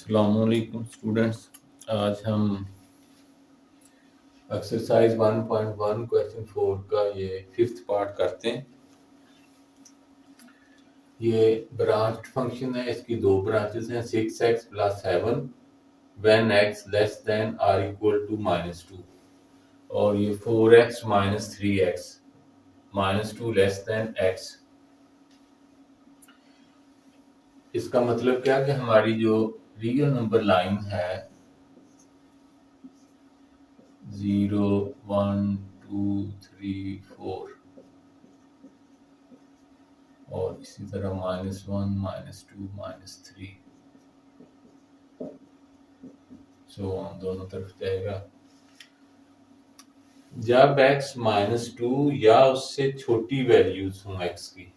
अस्सलामुअलैकुम स्टूडेंट्स। आज हम एक्सरसाइज 1.1 क्वेश्चन 4 का ये फिफ्थ पार्ट करते हैं। ये ब्रांच फंक्शन है, इसकी दो ब्रांचेस हैं 6x + 7 when x less than or equal to -2 और ये 4x - 3x -2 less than x। इसका मतलब क्या कि हमारी जो रियल नंबर लाइन है 0 1 2 3 4 और इसी तरह -1 -2 -3 सो दोनों तरफ जाएगा। जब x -2 या उससे छोटी वैल्यूज हों x की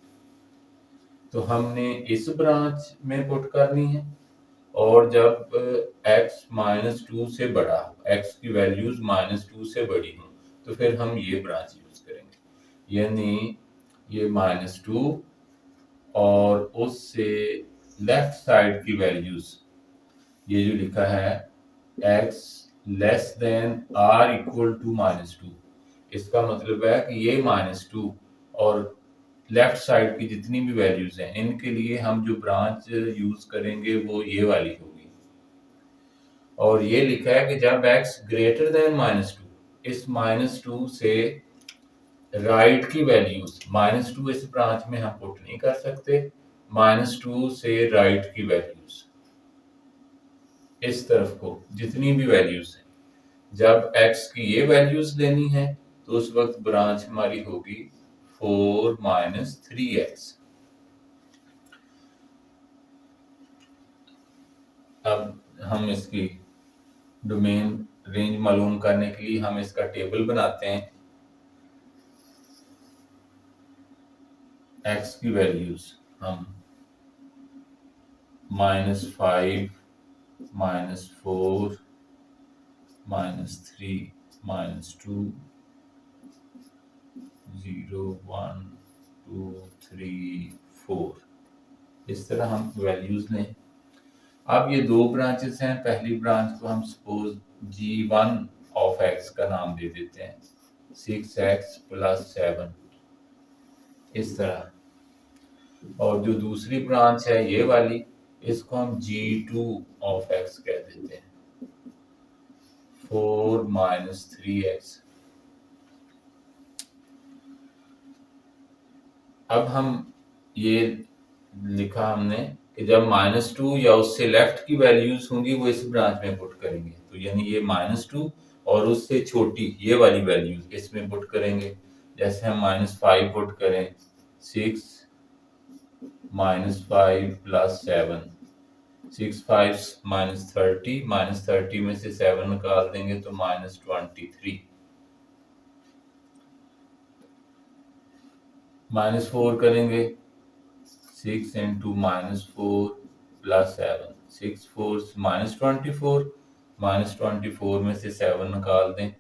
तो हमने इस ब्रांच में पुट करनी है, और जब x -2 से बड़ा x की वैल्यूज -2 से बड़ी हों तो फिर हम ये ब्रांच यूज करेंगे। यानी ये -2 और उससे लेफ्ट साइड की वैल्यूज, ये जो लिखा है x less than or equal to -2, इसका मतलब है कि ये -2 और लेफ्ट साइड की जितनी भी वैल्यूज हैं इनके लिए हम जो ब्रांच यूज करेंगे वो ये वाली होगी। और ये लिखा है कि जब x ग्रेटर देन -2, इस -2 से राइट की वैल्यूज, -2 इस ब्रांच में हम पुट नहीं कर सकते, -2 से राइट की वैल्यूज इस तरफ को जितनी भी वैल्यूज हैं, जब x की ये वैल्यूज लेनी है तो उस वक्त ब्रांच हमारी होगी 4 - 3x। अब हम इसकी डोमेन रेंज मालूम करने के लिए हम इसका टेबल बनाते हैं। x की वैल्यूज हम -5 -4 -3 -2 0 1 2 3 4 इस तरह हम वैल्यूज लें। अब ये दो ब्रांचेस हैं, पहली ब्रांच को हम सपोज g1 ऑफ x का नाम दे देते हैं 6x + 7 इस तरह, और जो दूसरी ब्रांच है ये वाली, इसको हम g2 ऑफ x कह देते हैं 4 - 3x। अब हम ये लिखा हमने कि जब -2 या उससे लेफ्ट की वैल्यूज होंगी वो इस ब्रांच में पुट करेंगे, तो यानी ये -2 और उससे छोटी ये वाली वैल्यूज इसमें पुट करेंगे। जैसे हम -5 पुट करें 6 -5 + 7 6 5 -30 -30 में से 7 निकाल देंगे तो -23 -4 करेंगे 6 × -4 + 7 6 4 -24 -24 में से 7 निकाल दें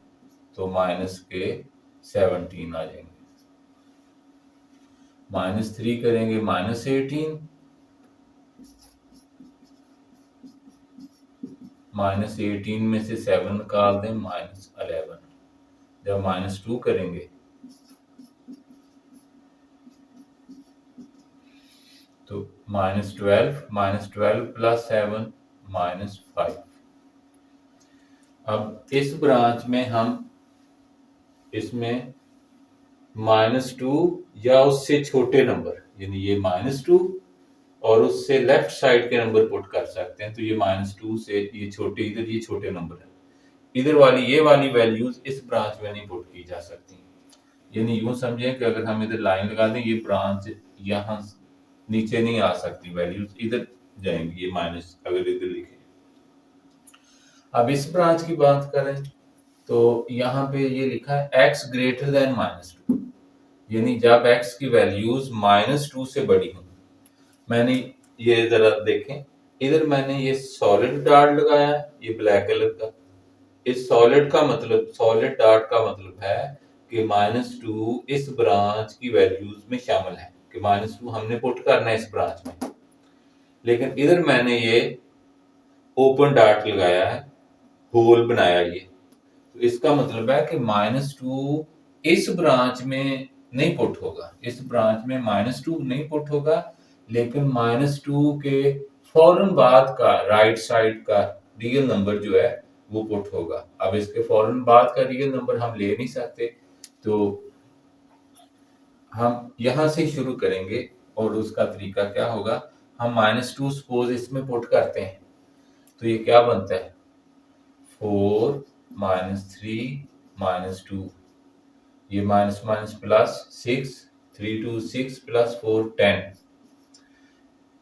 तो -17 आ जाएंगे। -3 करेंगे -18 -18 में से 7 निकाल दें -11। जब -2 करेंगे तो -12 -12 + 7 -5। अब इस ब्रांच में हम इसमें -2 या उससे छोटे नंबर, यानी ये -2 और उससे लेफ्ट साइड के नंबर पुट कर सकते हैं। तो ये -2 से ये छोटे, इधर ये छोटे नंबर है, इधर वाली ये वाली वैल्यूज इस ब्रांच में नहीं पुट की जा सकती। यानी यूं समझें कि अगर हम इधर लाइन लगा दें, ये ब्रांच यहाँ नीचे नहीं आ सकती, वैल्यूज इधर जाएंगी, ये माइनस अगर इधर लिखे। अब इस ब्रांच की बात करें तो यहाँ पे ये लिखा है x ग्रेटर देन -2, यानी जब x की वैल्यूज -2 से बड़ी हो। मैंने ये जरा देखें, इधर मैंने ये सॉलिड डॉट लगाया है, ये ब्लैक कलर का। इस सॉलिड का मतलब, सॉलिड डॉट का मतलब है कि -2 इस ब्रांच की वैल्यूज में शामिल है, कि -2 हमने पुट करना है इस ब्रांच में। लेकिन इधर मैंने ये ओपन डार्ट लगाया है, होल बनाया ये, तो इसका मतलब है कि -2 इस ब्रांच में नहीं पुट होगा, इस ब्रांच में -2 नहीं पुट होगा, लेकिन -2 के फौरन बाद का राइट साइड का रियल नंबर जो है वो पुट होगा। अब इसके फौरन बाद का रियल नंबर हम ले नहीं सकते, तो हम यहां से शुरू करेंगे और उसका तरीका क्या होगा, हम -2 सपोज इसमें पुट करते हैं, तो ये क्या बनता है 4 -3 -2, ये माइनस माइनस प्लस 6, 3 2 6 प्लस 4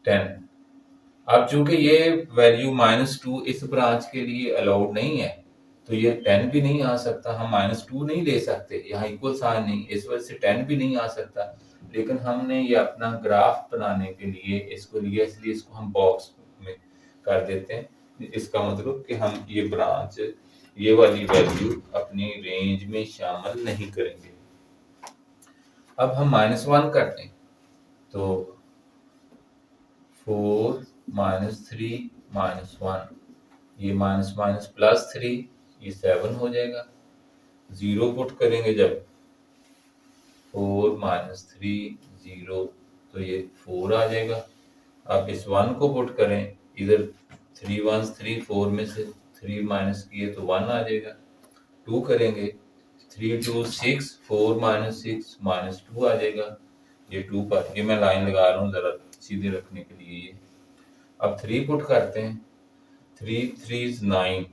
10। अब चूंकि ये वैल्यू -2 इस ब्रांच के लिए अलाउड नहीं है, तो ये 10 भी नहीं आ सकता, हम -2 नहीं ले सकते, यहाँ इक्वल साइन नहीं, इस वजह से 10 भी नहीं आ सकता। लेकिन हमने ये अपना ग्राफ बनाने के लिए इसको लिया, इसलिए इसको हम बॉक्स में कर देते हैं। इसका मतलब कि हम ये ब्रांच, ये वाली वैल्यू अपनी रेंज में शामिल नहीं करेंगे। अब हम -1 करते हैं, तो 4 -3 -1, ये माइनस माइनस प्लस 3, ये 7 हो जाएगा। 0 पुट करेंगे जब 4 -3 0, तो ये 4 आ जाएगा। अब इस 1 को पुट करें, इधर 3 1 3, 4 में से 3 माइनस किए तो 1 आ जाएगा। 2 करेंगे, 3 2 6, 4 -6 -2 आ जाएगा। ये 2 पर, ये मैं लाइन लगा रहा हूँ जरा सीधे रखने के लिए ये। अब 3 पुट करते हैं, 3 3 9,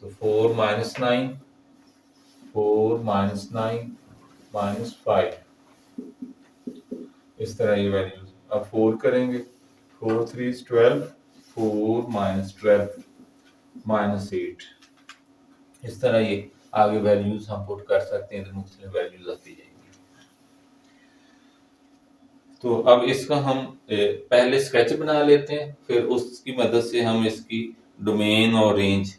तो 4 -9, 4 -9 -5, इस तरह ये वैल्यूज। अब 4 करेंगे, 4 3 12, 4 -12 -8, इस तरह ये आगे वैल्यूज हम पुट कर सकते हैं, तो मुख्तलिफ वैल्यूज आती जाएंगी। तो अब इसका हम पहले स्केच बना लेते हैं, फिर उसकी मदद से हम इसकी डोमेन और रेंज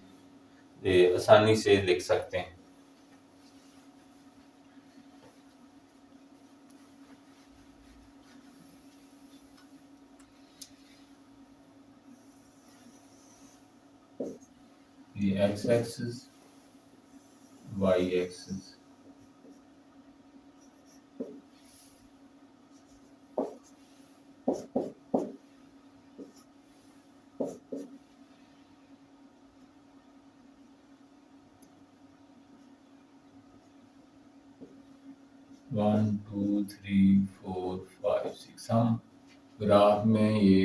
आसानी से लिख सकते हैं। ये X axis, Y axis, one two three four five six, हम ग्राफ में ये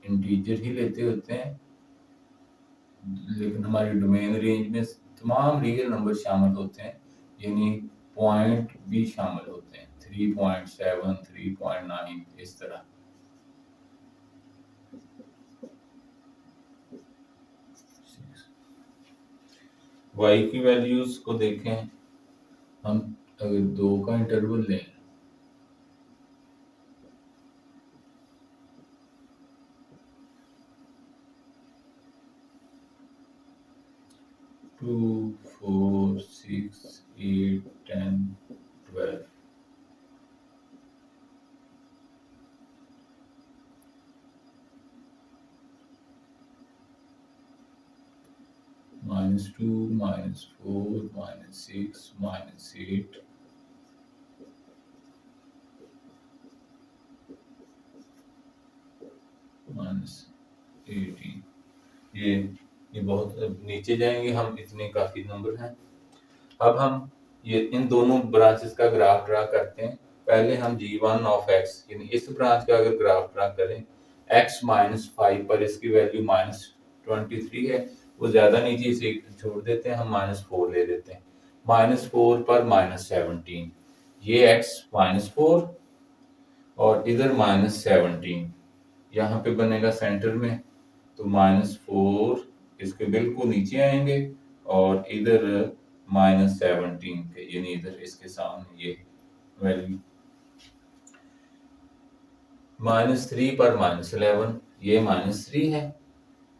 इंटीजर ही लेते होते हैं, लेकिन हमारी डोमेन रेंज में तमाम रियल नंबर शामिल होते हैं, यानी पॉइंट भी शामिल होते हैं, 3.7 3.9 इस तरह। वाई की वैल्यूज को देखें, हम अगर 2 का इंटरवल लें, टू 4 6 8 10 12, -2 -4 -6 -8, -18, ये बहुत नीचे जाएंगे हम, इतने काफी नंबर हैं। अब हम ये इन दोनों ब्रांचेस का ग्राफ ड्रा करते हैं। पहले हम g1 ऑफ x, यानी इस ब्रांच का अगर ग्राफ ड्रा करें, x -5 पर इसकी वैल्यू -23 है, वो ज्यादा नीचे से छोड़ देते हैं, हम -4 ले लेते हैं। -4 पर -17, ये x -4 और इधर -17, यहाँ पे बनेगा सेंटर में, तो -4 इसके बिल्कुल नीचे आएंगे और इधर -17 के, यानी इधर इसके सामने ये वैल्यू। -3 पर -11, ये -3 है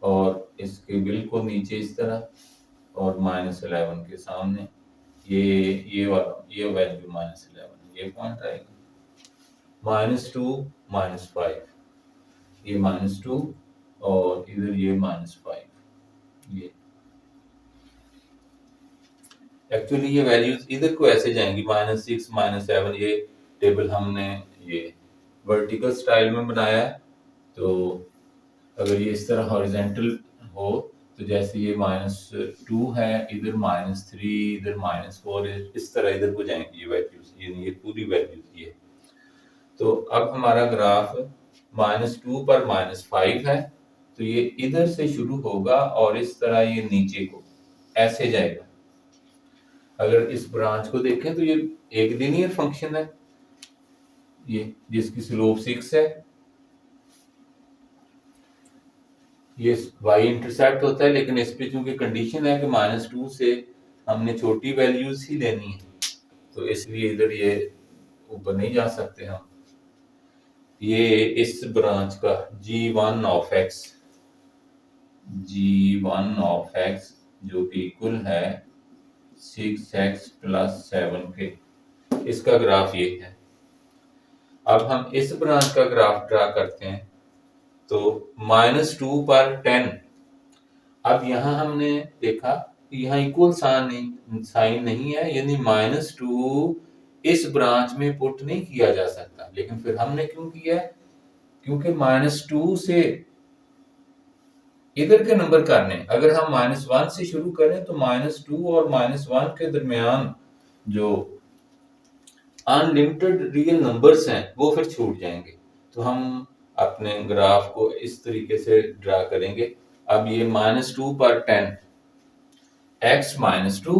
और इसके बिल्कुल नीचे इस तरह, और -11 के सामने ये वाला, ये वैल्यू -11, ये पॉइंट आएगा। -2 -5, ये -2 और इधर ये -5। ये एक्चुअली ये वैल्यूज इधर को ऐसे जाएंगी, -6 -7। ये टेबल हमने ये वर्टिकल स्टाइल में बनाया है। तो अगर ये इस तरह हॉरिजेंटल हो तो जैसे ये -2 है, इधर -3, इधर -4, इस तरह इधर को जाएंगी ये वैल्यूज, ये पूरी वैल्यूज ये। तो अब हमारा ग्राफ -2 पर -5 है, तो ये इधर से शुरू होगा और इस तरह ये नीचे को ऐसे जाएगा। अगर इस ब्रांच को देखें तो ये एक लीनियर फंक्शन है, ये जिसकी स्लोप 6 है। ये y इंटरसेप्ट होता है, लेकिन इस पे चूंकि कंडीशन है कि -2 से हमने छोटी वैल्यूज ही लेनी है, तो इसलिए इधर ये ऊपर नहीं जा सकते हम। ये इस ब्रांच का g1 ऑफ x, जो कि इक्वल है 6x + 7 के, इसका ग्राफ ये है। अब हम इस ब्रांच का ग्राफ ड्रा करते हैं। तो -2 पर 10। अब यहाँ हमने देखा कि यहाँ इक्वल साइन नहीं है, यानी -2 इस ब्रांच में पुट नहीं किया जा सकता। लेकिन फिर हमने क्यों किया? क्योंकि -2 से इधर के नंबर करने, अगर हम -1 से शुरू करें तो -2 और -1 के दरमियान जो अनलिमिटेड रियल नंबर्स हैं वो फिर छूट जाएंगे। तो हम अपने ग्राफ को इस तरीके से ड्रा करेंगे। अब ये -2 पर 10, x -2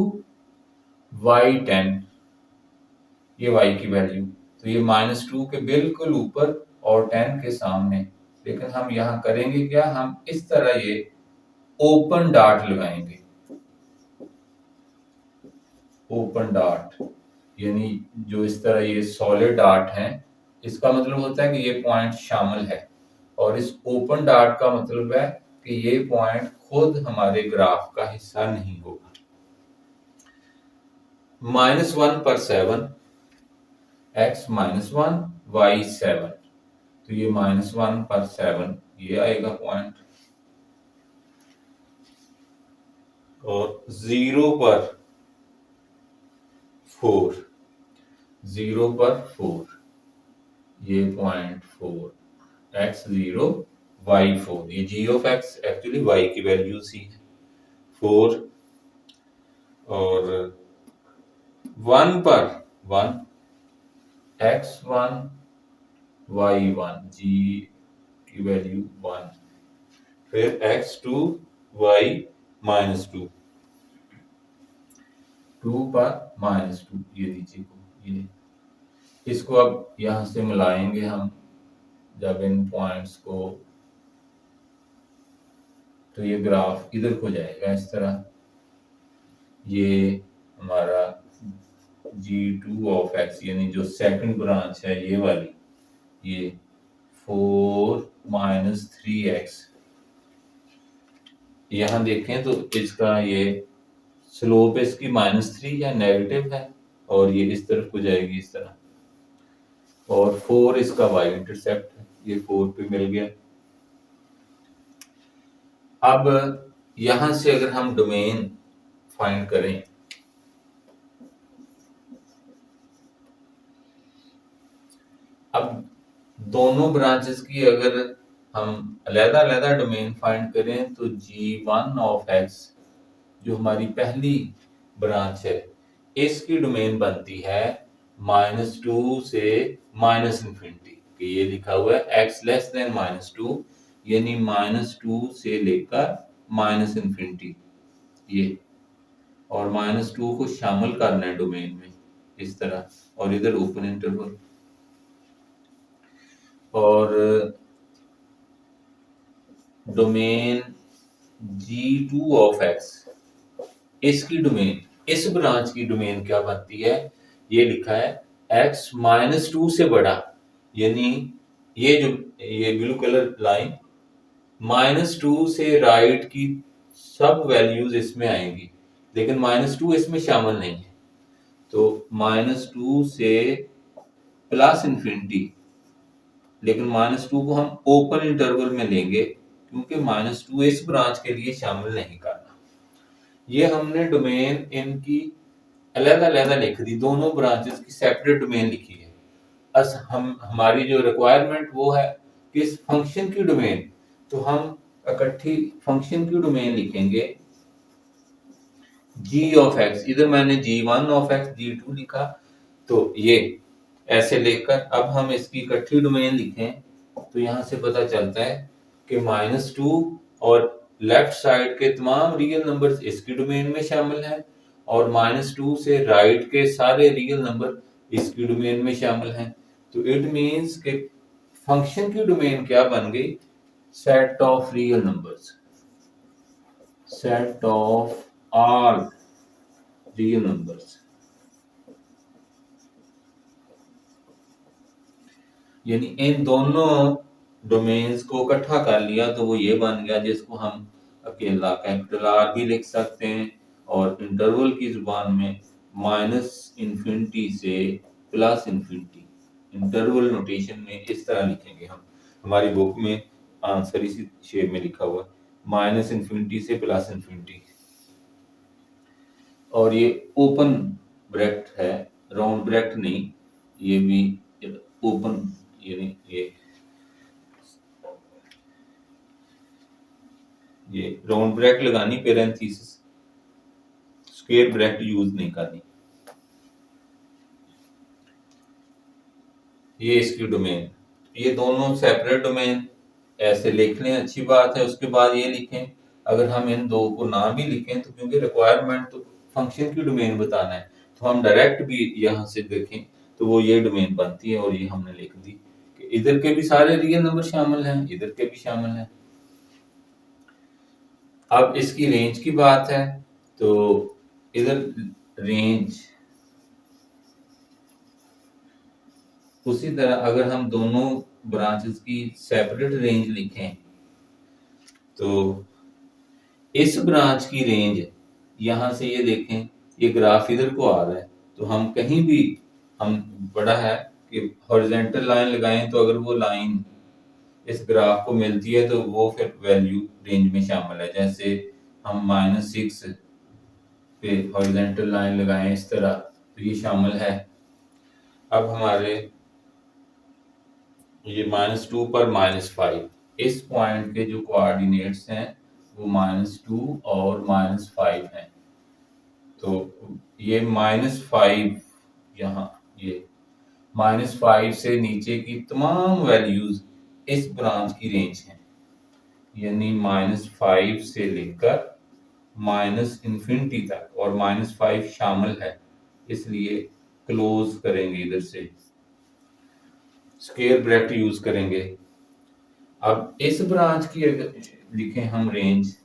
y 10, ये y की वैल्यू। तो ये -2 के बिल्कुल ऊपर और 10 के सामने। लेकिन हम यहाँ करेंगे क्या, हम इस तरह ये ओपन डॉट लगाएंगे। ओपन डॉट यानी जो इस तरह ये सॉलिड डॉट है, इसका मतलब होता है कि ये पॉइंट शामिल है। और इस ओपन डॉट का मतलब है कि ये पॉइंट खुद हमारे ग्राफ का हिस्सा नहीं होगा। -1 पर 7, x -1 y 7, तो ये -1 पर 7 ये आएगा पॉइंट। और 0 पर 4, 0 पर 4 ये पॉइंट 4, x 0 y 4, ये g of x actually y की वैल्यू सी है 4। और 1 पर 1, x 1 y 1, g की वैल्यू 1। फिर x 2 y -2, 2 पर -2 ये नीचे को, ये इसको अब यहां से मिलाएंगे हम जब इन पॉइंट्स को, तो ये ग्राफ इधर को जाएगा इस तरह। ये हमारा g2 ऑफ x यानी जो सेकंड ब्रांच है ये वाली, ये 4 -3x। यहाँ देखें तो इसका ये स्लोप इसकी -3 है, नेगेटिव है, और ये इस तरफ को जाएगी इस तरह। और 4 इसका y इंटरसेप्ट है, ये 4 पे मिल गया। अब यहां से अगर हम डोमेन फाइंड करें, अब दोनों ब्रांचेस की अगर हम अलग-अलग डोमेन फाइंड करें तो g1 ऑफ x जो हमारी पहली ब्रांच है, इसकी डोमेन बनती है -2 से -इंफिनिटी। ये लिखा हुआ है x लेस देन -2, यानी -2 से लेकर -इंफिनिटी ये, और -2 को शामिल करना है डोमेन में इस तरह, और इधर ओपन इंटरवल। और डोमेन g2 ऑफ x, इसकी डोमेन, इस ब्रांच की डोमेन क्या बनती है, ये लिखा है x -2 से बड़ा, यानी ये जो ये ब्लू कलर लाइन -2 से राइट की सब वैल्यूज इसमें आएंगी, लेकिन -2 इसमें शामिल नहीं है। तो -2 से +इंफिनिटी, लेकिन -2 को हम ओपन इंटरवल में लेंगे क्योंकि -2 इस ब्रांच के लिए शामिल नहीं करना। ये हमने डोमेन इनकी अलग-अलग लिख दी, दोनों ब्रांचेस की सेपरेट डोमेन लिखी है। हमारी जो रिक्वायरमेंट वो है कि इस फंक्शन की डोमेन, तो हम इकट्ठी फंक्शन की डोमेन लिखेंगे g ऑफ x। इधर मैंने g1 ऑफ x, g2 लिखा, तो ये ऐसे लेकर अब हम इसकी इकट्ठी डोमेन लिखें तो यहां से पता चलता है कि -2 और लेफ्ट साइड के तमाम रियल नंबर्स इसकी डोमेन में शामिल हैं और -2 से राइट के सारे रियल नंबर इसकी डोमेन में शामिल हैं। तो इट मींस कि फंक्शन की डोमेन क्या बन गई? Set of real numbers, set of all real numbers. यानी इन दोनों डोमेन्स को इकट्ठा कर लिया तो वो ये बन गया, जिसको हम अकेला कैपिटल आर भी लिख सकते हैं और इंटरवल की जुबान में -इंफिनिटी से +इंफिनिटी, इंटरवल नोटेशन में इस तरह लिखेंगे हम। हमारी बुक में आंसर इसी शेप में लिखा हुआ है, -इंफिनिटी से +इंफिनिटी। और ये ओपन ब्रैकेट है, राउंड ब्रैकेट नहीं, ये भी ओपन, यानी ये राउंड ब्रैकेट लगानी, पैरेंथेसिस, स्क्वायर ब्रैकेट यूज नहीं करनी। ये इसकी डोमेन, ये दोनों सेपरेट डोमेन ऐसे लिख लें, अच्छी बात है। उसके बाद ये लिखें, अगर हम इन दो को ना भी लिखें तो क्योंकि रिक्वायरमेंट तो फंक्शन की डोमेन बताना है, तो हम डायरेक्ट भी यहाँ से देखें तो वो ये डोमेन बनती है और ये हमने लिख दी कि इधर के भी सारे रियल नंबर शामिल हैं, इधर के भी शामिल हैं। अब इसकी रेंज की बात है, तो इधर रेंज उसी तरह अगर हम दोनों ब्रांचेस की सेपरेट रेंज लिखें तो इस ब्रांच की रेंज, यहां से ये देखें, ये ग्राफ इधर को आ रहा है, तो हम कहीं भी, हम बड़ा है कि हॉरिजॉन्टल लाइन लगाएं तो अगर वो लाइन इस ग्राफ को मिलती है तो वो फिर वैल्यू रेंज में शामिल है। जैसे हम -6 पे हॉरिजॉन्टल लाइन लगाएं इस तरह, तो ये शामिल है। अब हमारे ये -2 पर -5, इस पॉइंट के जो कोऑर्डिनेट्स हैं वो -2 और -5 हैं। तो ये -5, यहाँ ये -5 से नीचे की तमाम वैल्यूज इस ब्रांच की रेंज है, यानी -5 से लेकर -इंफिनिटी तक, और -5 शामिल है, इसलिए क्लोज करेंगे, इधर से स्क्वायर ब्रैकेट यूज करेंगे। अब इस ब्रांच की अगर लिखें हम रेंज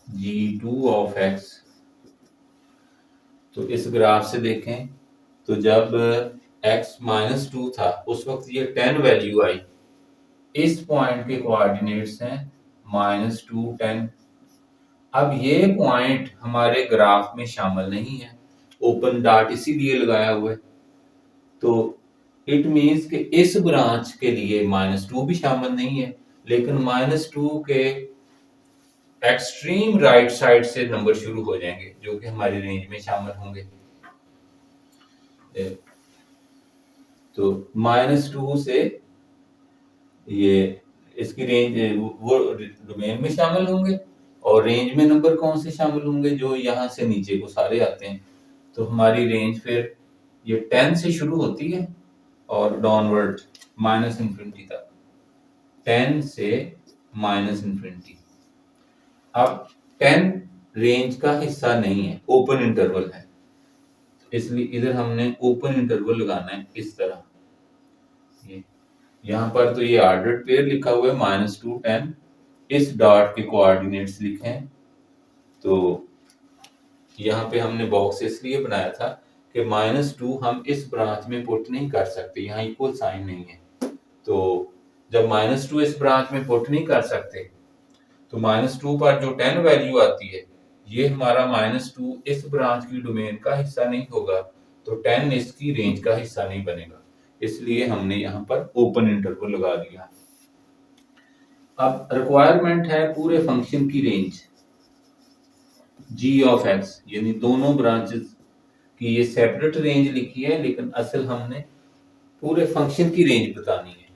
g2 ऑफ x, तो इस ग्राफ से देखें तो जब x -2 था उस वक्त ये 10 वैल्यू आई, इस पॉइंट के कोऑर्डिनेट्स हैं -2 10। अब ये पॉइंट हमारे ग्राफ में शामिल नहीं है, ओपन डॉट इसीलिए लगाया हुआ है, तो इट मींस कि इस ब्रांच के लिए -2 भी शामिल नहीं है, लेकिन -2 के एक्सट्रीम राइट साइड से नंबर शुरू हो जाएंगे जो कि हमारी रेंज में शामिल होंगे। तो -2 से ये इसकी रेंज वो डोमेन में शामिल होंगे, और रेंज में नंबर कौन से शामिल होंगे? जो यहाँ से नीचे को सारे आते हैं। तो हमारी रेंज फिर ये 10 से शुरू होती है और डाउनवर्ड -इंफिनिटी तक, 10 से -इंफिनिटी। अब 10 रेंज का हिस्सा नहीं है, ओपन इंटरवल है, इसलिए इधर हमने ओपन इंटरवल लगाना है इस तरह। ये यहाँ पर तो ये ऑर्डर्ड पेयर लिखा हुआ है -2 10, इस डॉट के कोऑर्डिनेट्स लिखे हैं, तो यहाँ पे हमने बॉक्स इसलिए बनाया था कि -2 हम इस ब्रांच में पुट नहीं कर सकते, यहाँ इक्वल साइन नहीं है। तो जब -2 इस ब्रांच में पुट नहीं कर सकते तो -2 पर जो 10 वैल्यू आती है, ये हमारा -2 इस ब्रांच की डोमेन का हिस्सा नहीं होगा, तो 10 इसकी रेंज का हिस्सा नहीं बनेगा, इसलिए हमने यहाँ पर ओपन इंटरवल लगा दिया। अब रिक्वायरमेंट है पूरे फंक्शन की रेंज g ऑफ x, यानी दोनों ब्रांचेस की ये सेपरेट रेंज लिखी है, लेकिन असल हमने पूरे फंक्शन की रेंज बतानी है।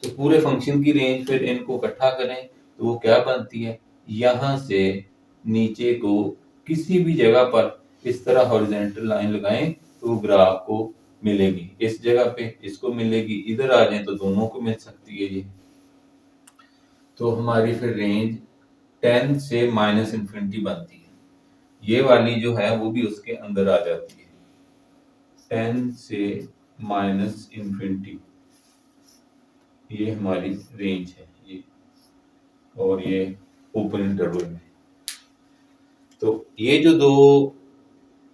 तो पूरे फंक्शन की रेंज फिर इनको इकट्ठा करें तो वो क्या बनती है, यहां से नीचे को किसी भी जगह पर इस तरह हॉरिजॉन्टल लाइन लगाएं तो ग्राफ को मिलेगी, इस जगह पे इसको मिलेगी, इधर आ जाए तो दोनों को मिल सकती है ये। तो हमारी फिर रेंज 10 से माइनस इन्फिनिटी बनती है, ये वाली जो है वो भी उसके अंदर आ जाती है, 10 से माइनस इन्फिनिटी, ये हमारी रेंज है ये, और ये ओपन इंटरवल में। तो ये जो दो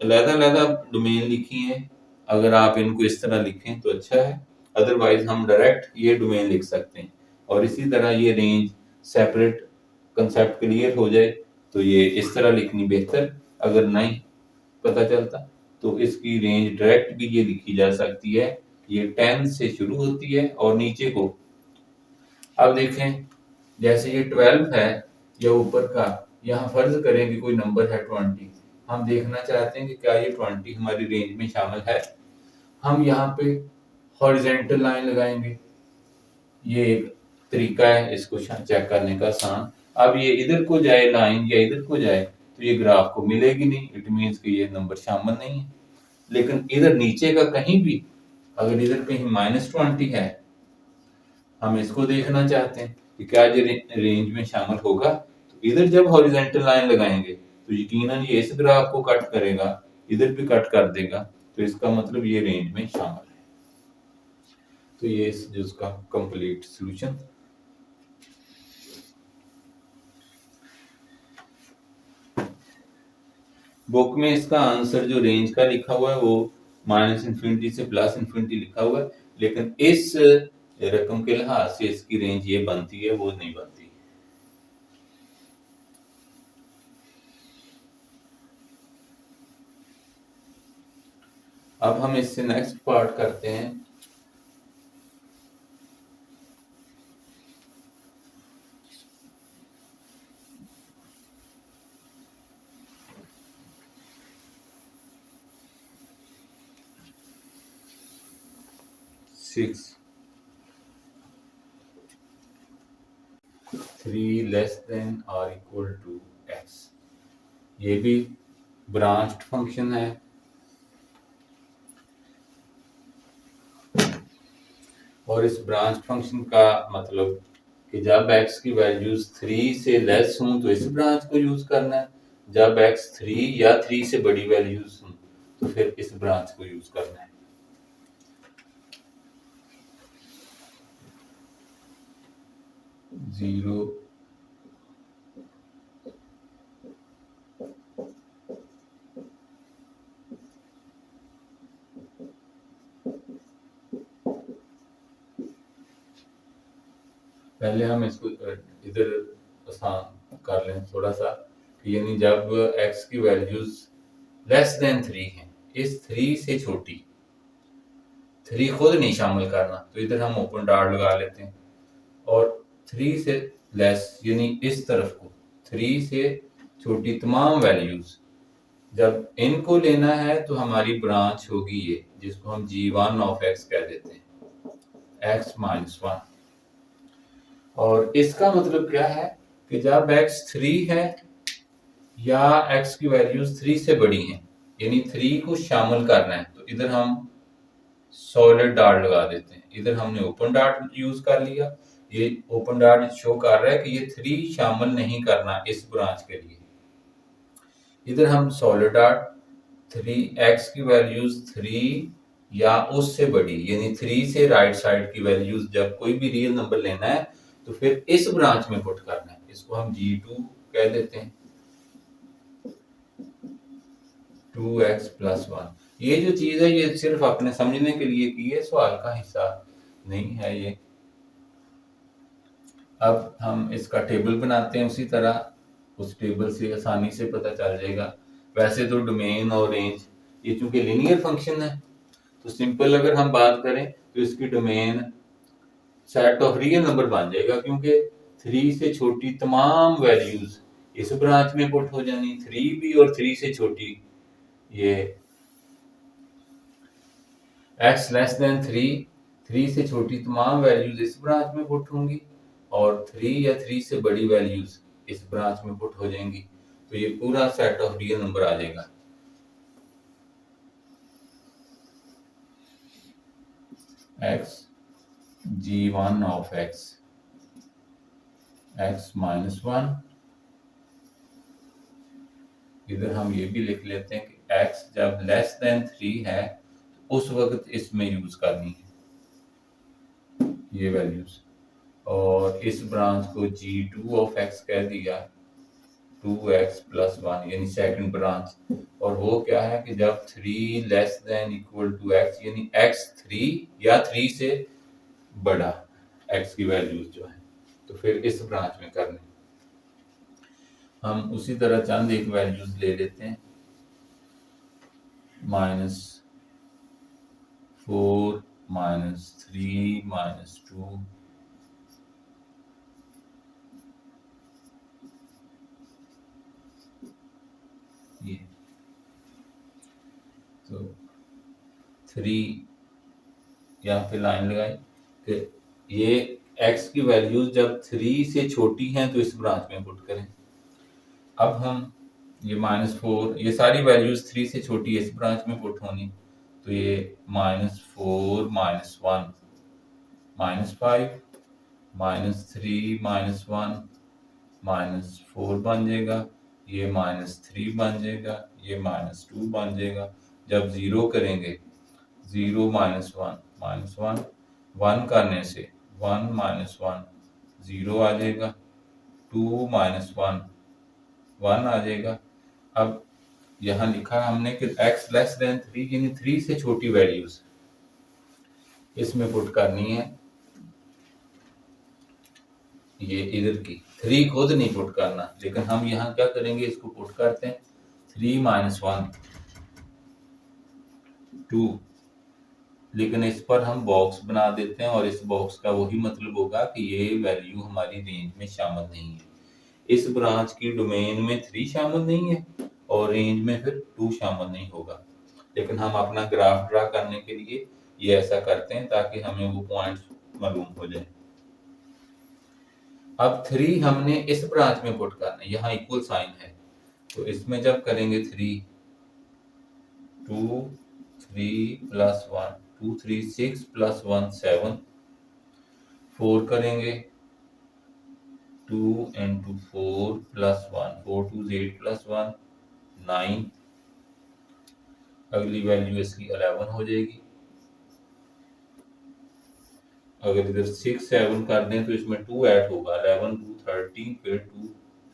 अलग-अलग डोमेन लिखी हैं, अगर आप इनको इस तरह लिखें तो अच्छा है, अदरवाइज हम डायरेक्ट ये डोमेन लिख सकते हैं। और इसी तरह ये रेंज सेपरेट कंसेप्ट क्लियर हो जाए तो ये इस तरह लिखनी बेहतर, अगर नहीं पता चलता तो इसकी रेंज डायरेक्ट भी ये लिखी जा सकती है, ये 10 से शुरू होती है और नीचे को, अब देखें जैसे ये 12 है या ऊपर का, यहाँ फर्ज करें कि कोई नंबर है 20, हम देखना चाहते हैं कि क्या ये 20 हमारी रेंज में शामिल है। हम यहाँ पे हॉरिजॉन्टल लाइन लगाएंगे, ये एक तरीका है इसको चेक करने का आसान। अब ये इधर को जाए लाइन या इधर को जाए तो ये ग्राफ को मिलेगी नहीं, इट मीन्स कि ये नंबर शामिल नहीं है। लेकिन इधर नीचे का कहीं भी, अगर इधर कहीं -20 है, हम इसको देखना चाहते हैं कि क्या ये रेंज में शामिल होगा, तो इधर जब हॉरिजॉन्टल लाइन लगाएंगे तो यकीनन ये इस ग्राफ को कट करेगा, इधर भी कट कर देगा, तो इसका मतलब ये रेंज में शामिल है। तो ये इसका कंप्लीट सॉल्यूशन। बुक में इसका आंसर जो रेंज का लिखा हुआ है वो -इन्फिनिटी से +इन्फिनिटी लिखा हुआ है, लेकिन इस रकम के लिहाज से इसकी रेंज ये बनती है, वो नहीं बनती। अब हम इससे नेक्स्ट पार्ट करते हैं। सिक्स 3 लेस देन और इक्वल टू x, ये भी ब्रांच्ड फंक्शन है। और इस ब्रांच फंक्शन का मतलब कि जब x की वैल्यूज 3 से लेस हों तो इस ब्रांच को यूज करना है, जब x 3 या 3 से बड़ी वैल्यूज हों तो फिर इस ब्रांच को यूज करना है। जीरो पहले हम इसको इधर आसान कर लें थोड़ा सा, यानी जब x की वैल्यूज लेस देन 3 हैं, इस 3 से छोटी, 3 खुद नहीं शामिल करना, तो इधर हम ओपन डॉट लगा लेते हैं, और 3 से लेस यानी इस तरफ को 3 से छोटी तमाम वैल्यूज, जब इनको लेना है तो हमारी ब्रांच होगी ये, जिसको हम g1 ऑफ x कह देते हैं, x-1। और इसका मतलब क्या है कि जब x 3 है या x की वैल्यूज 3 से बड़ी हैं, यानी 3 को शामिल करना है, तो इधर हम सॉलिड डॉट लगा देते हैं। इधर हमने ओपन डॉट यूज कर लिया, ये ओपन डॉट शो कर रहा है कि ये 3 शामिल नहीं करना इस ब्रांच के लिए। इधर हम सॉलिड डॉट 3x की वैल्यूज 3 या उससे बड़ी, यानी 3 से राइट साइड की वैल्यूज, जब कोई भी रियल नंबर लेना है तो फिर इस ब्रांच में पुट करना है, इसको हम g2 कह देते हैं, 2x+1। ये जो चीज है ये सिर्फ अपने समझने के लिए की है, सवाल का हिस्सा नहीं है ये। अब हम इसका टेबल बनाते हैं उसी तरह, उस टेबल से आसानी से पता चल जाएगा। वैसे तो डोमेन और रेंज ये चूंकि लीनियर फंक्शन है, तो सिंपल अगर हम बात करें तो इसकी domain set of real number बन जाएगा, क्योंकि 3 से छोटी तमाम वैल्यूज इस ब्रांच में पुट हो जानी, 3 भी और 3 से छोटी, ये x लेस देन 3 से छोटी तमाम वैल्यूज इस ब्रांच में पुट होंगी और 3 या 3 से बड़ी वैल्यूज इस ब्रांच में पुट हो जाएंगी। तो ये पूरा सेट ऑफ रियल नंबर आ जाएगा। x g1 of x minus 1, इधर हम ये भी लिख लेते हैं कि x जब लेस देन 3 है उस वक्त इसमें यूज करनी है ये वैल्यूज, और इस ब्रांच को g2 ऑफ x कह दिया, 2x प्लस 1 यानी सेकंड ब्रांच। और वो क्या है कि जब 3 less than equal to x यानी x 3 या 3 से बड़ा x की वैल्यूज जो है, तो फिर इस ब्रांच में करनी। हम उसी तरह चंद एक वैल्यूज ले लेते हैं, -4 -3 -2, ये तो 3 यहाँ पे लाइन लगाई कि ये x की वैल्यूज जब 3 से छोटी हैं तो इस ब्रांच में पुट करें। अब हम ये -4, ये सारी वैल्यूज 3 से छोटी इस ब्रांच में पुट होनी, तो ये -4 -1 -5 -3 -1 -4 बन जाएगा, ये -3 बन जाएगा, ये -2 बन जाएगा। जब 0 करेंगे 0 -1 1 करने से 1 -1 0 आ जाएगा, 2 -1 1 आ जाएगा। अब यहाँ लिखा हमने कि x लेस देन 3 यानी 3 से छोटी वैल्यूज इसमें पुट करनी है, ये इधर की 3 खुद नहीं पुट करना, लेकिन हम यहाँ क्या करेंगे, इसको पुट करते हैं 3 -1 2, लेकिन इस पर हम बॉक्स बना देते हैं और इस बॉक्स का वही मतलब होगा कि ये वैल्यू हमारी रेंज में शामिल नहीं है। इस ब्रांच की डोमेन में 3 शामिल नहीं है और रेंज में फिर 2 शामिल नहीं होगा, लेकिन हम अपना ग्राफ ड्रा करने के लिए ये ऐसा करते हैं ताकि हमें वो पॉइंट्स मालूम हो जाए। अब 3 हमने इस ब्रांच में पुट करना है, यहाँ इक्वल साइन है, तो इसमें जब करेंगे 3 2 3 प्लस 1 2 3 6 प्लस 1 7, 4 करेंगे 2 into 4 plus 1 4 2 8 plus 1 9, अगली वैल्यू इसकी 11 हो जाएगी। अगर इधर 6 7 कर दें तो इसमें 2 ऐड होगा, 11 2 13 फिर 2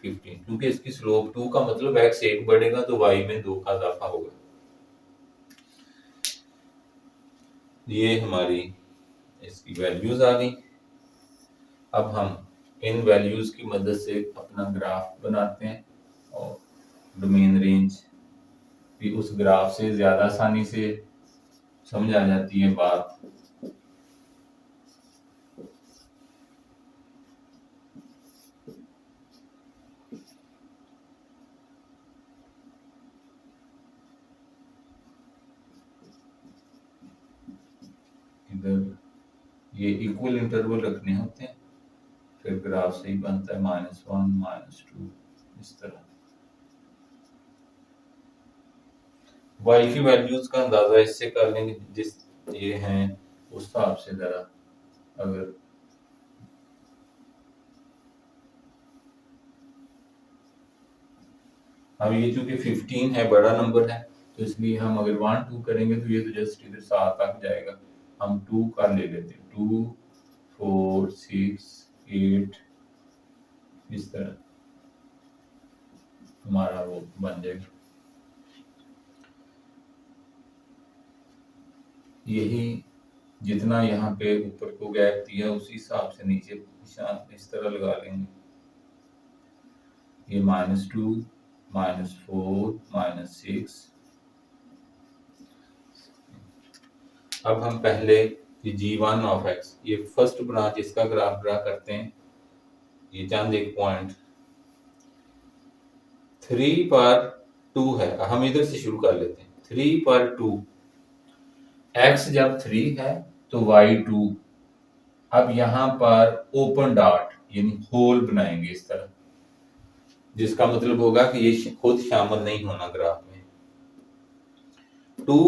15, क्योंकि इसकी स्लोप 2 का मतलब x 1 बढ़ेगा तो y में 2 का इजाफा होगा। ये हमारी इसकी वैल्यूज आ गई। अब हम इन वैल्यूज की मदद से अपना ग्राफ बनाते हैं और डोमेन रेंज भी उस ग्राफ से ज्यादा आसानी से समझ आ जाती है बात। इधर ये इक्वल इंटरवल रखने होते हैं, फिर ग्राफ सही बनता है, -1 -2 इस तरह। y की वैल्यूज का अंदाजा इससे कर लेंगे, जिस ये हैं उस हिसाब से जरा, अगर अब ये चूंकि 15 है, बड़ा नंबर है, तो इसलिए हम अगर 1 2 करेंगे तो ये तो जस्ट इधर 7 तक जाएगा, हम 2 का ले लेते हैं, 2 4 6 8 इस तरह हमारा वो बन जाएगा। यही जितना यहाँ पे ऊपर को गैप दिया उसी हिसाब से नीचे निशान इस तरह लगा लेंगे। ये -2 -4 -6। अब हम पहले G1 ऑफ x, ये फर्स्ट ब्रांच, इसका ग्राफ ड्रा करते हैं। ये चंद एक पॉइंट 3 पर 2 है, हम इधर से शुरू कर लेते हैं। 3 पर 2, x जब 3 है तो y 2। अब यहां पर ओपन डॉट यानी होल बनाएंगे इस तरह, जिसका मतलब होगा कि ये खुद शामिल नहीं होना ग्राफ में।